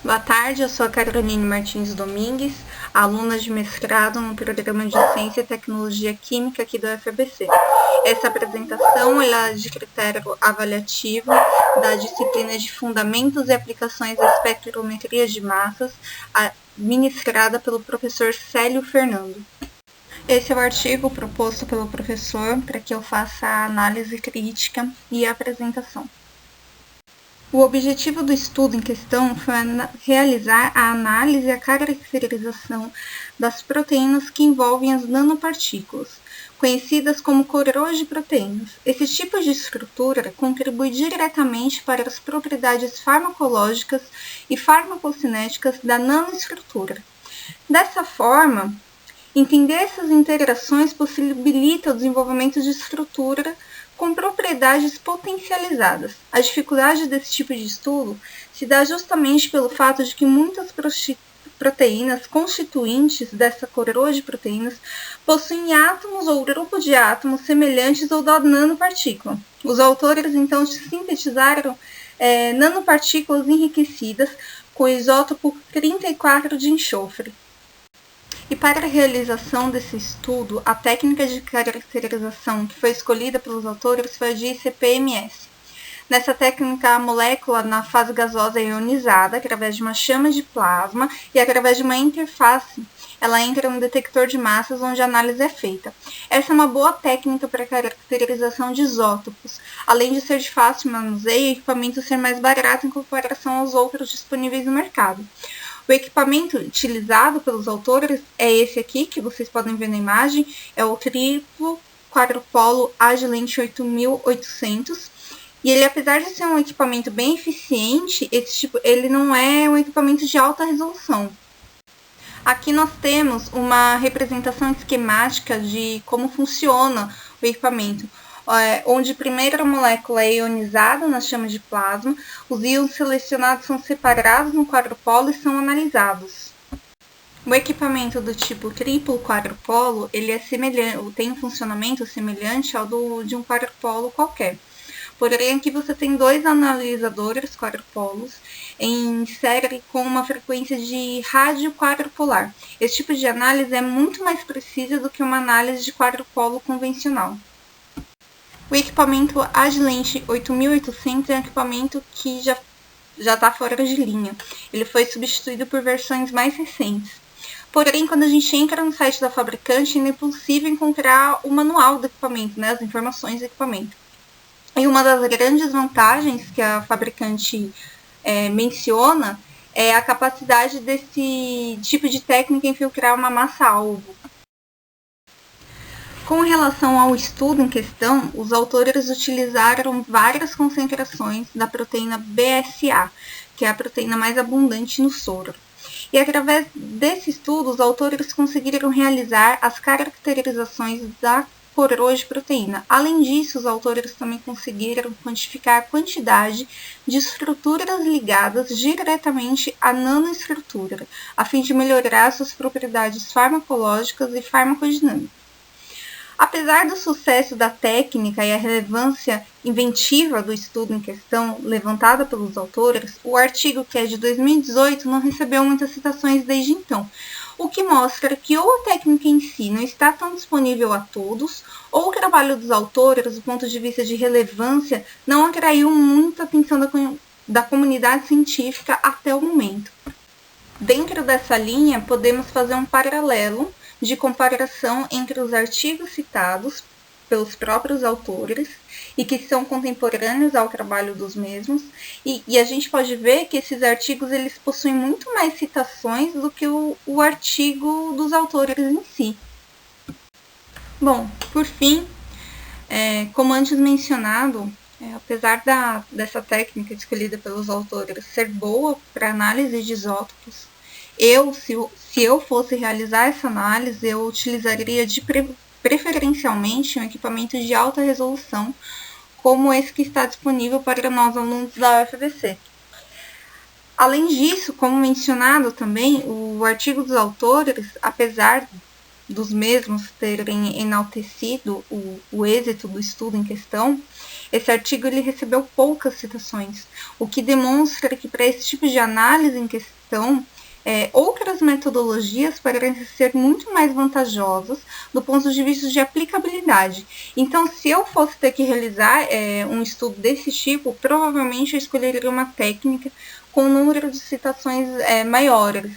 Boa tarde, eu sou a Caroline Martins Domingues, aluna de mestrado no Programa de Ciência e Tecnologia Química aqui do UFABC. Essa apresentação é de critério avaliativo da disciplina de Fundamentos e Aplicações da Espectrometria de Massas, ministrada pelo professor Célio Fernando. Esse é o artigo proposto pelo professor para que eu faça a análise crítica e a apresentação. O objetivo do estudo em questão foi realizar a análise e a caracterização das proteínas que envolvem as nanopartículas, conhecidas como coroas de proteínas. Esse tipo de estrutura contribui diretamente para as propriedades farmacológicas e farmacocinéticas da nanoestrutura. Dessa forma, entender essas interações possibilita o desenvolvimento de estrutura com propriedades potencializadas. A dificuldade desse tipo de estudo se dá justamente pelo fato de que muitas proteínas constituintes dessa coroa de proteínas possuem átomos ou grupo de átomos semelhantes ao da nanopartícula. Os autores, então, sintetizaram nanopartículas enriquecidas com o isótopo 34 de enxofre. E para a realização desse estudo, a técnica de caracterização que foi escolhida pelos autores foi a de ICP-MS. Nessa técnica, a molécula na fase gasosa é ionizada através de uma chama de plasma e através de uma interface, ela entra no detector de massas onde a análise é feita. Essa é uma boa técnica para a caracterização de isótopos. Além de ser de fácil manuseio, o equipamento ser mais barato em comparação aos outros disponíveis no mercado. O equipamento utilizado pelos autores é esse aqui, que vocês podem ver na imagem, é o triplo quadrupolo Agilent 8800. E ele, apesar de ser um equipamento bem eficiente, ele não é um equipamento de alta resolução. Aqui nós temos uma representação esquemática de como funciona o equipamento, onde primeiro a molécula é ionizada na chama de plasma, os íons selecionados são separados no quadrupolo e são analisados. O equipamento do tipo triplo quadrupolo, ele é tem um funcionamento semelhante ao de um quadrupolo qualquer. Porém, aqui você tem dois analisadores quadrupolos em série com uma frequência de rádio quadrupolar. Esse tipo de análise é muito mais precisa do que uma análise de quadrupolo convencional. O equipamento Agilent 8800 é um equipamento que já está fora de linha. Ele foi substituído por versões mais recentes. Porém, quando a gente entra no site da fabricante, é possível encontrar o manual do equipamento, as informações do equipamento. E uma das grandes vantagens que a fabricante menciona é a capacidade desse tipo de técnica em filtrar uma massa-alvo. Com relação ao estudo em questão, os autores utilizaram várias concentrações da proteína BSA, que é a proteína mais abundante no soro. E através desse estudo, os autores conseguiram realizar as caracterizações da coroa de proteína. Além disso, os autores também conseguiram quantificar a quantidade de estruturas ligadas diretamente à nanoestrutura, a fim de melhorar suas propriedades farmacológicas e farmacodinâmicas. Apesar do sucesso da técnica e a relevância inventiva do estudo em questão levantada pelos autores, o artigo, que é de 2018, não recebeu muitas citações desde então, o que mostra que ou a técnica em si não está tão disponível a todos, ou o trabalho dos autores, do ponto de vista de relevância, não atraiu muita atenção da comunidade científica até o momento. Dentro dessa linha, podemos fazer um paralelo de comparação entre os artigos citados pelos próprios autores e que são contemporâneos ao trabalho dos mesmos, e a gente pode ver que esses artigos eles possuem muito mais citações do que o artigo dos autores em si. Bom, por fim, como antes mencionado, apesar dessa técnica escolhida pelos autores ser boa para análise de isótopos, se eu fosse realizar essa análise, eu utilizaria preferencialmente um equipamento de alta resolução, como esse que está disponível para nós alunos da UFABC. Além disso, como mencionado também, o artigo dos autores, apesar dos mesmos terem enaltecido o êxito do estudo em questão, Esse artigo ele recebeu poucas citações, o que demonstra que para esse tipo de análise em questão, outras metodologias parecem ser muito mais vantajosas do ponto de vista de aplicabilidade. Então, se eu fosse ter que realizar um estudo desse tipo, provavelmente eu escolheria uma técnica com um número de citações maiores.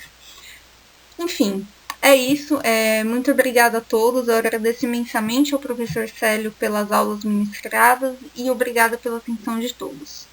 Enfim, é isso. Muito obrigada a todos. Eu agradeço imensamente ao professor Célio pelas aulas ministradas e obrigada pela atenção de todos.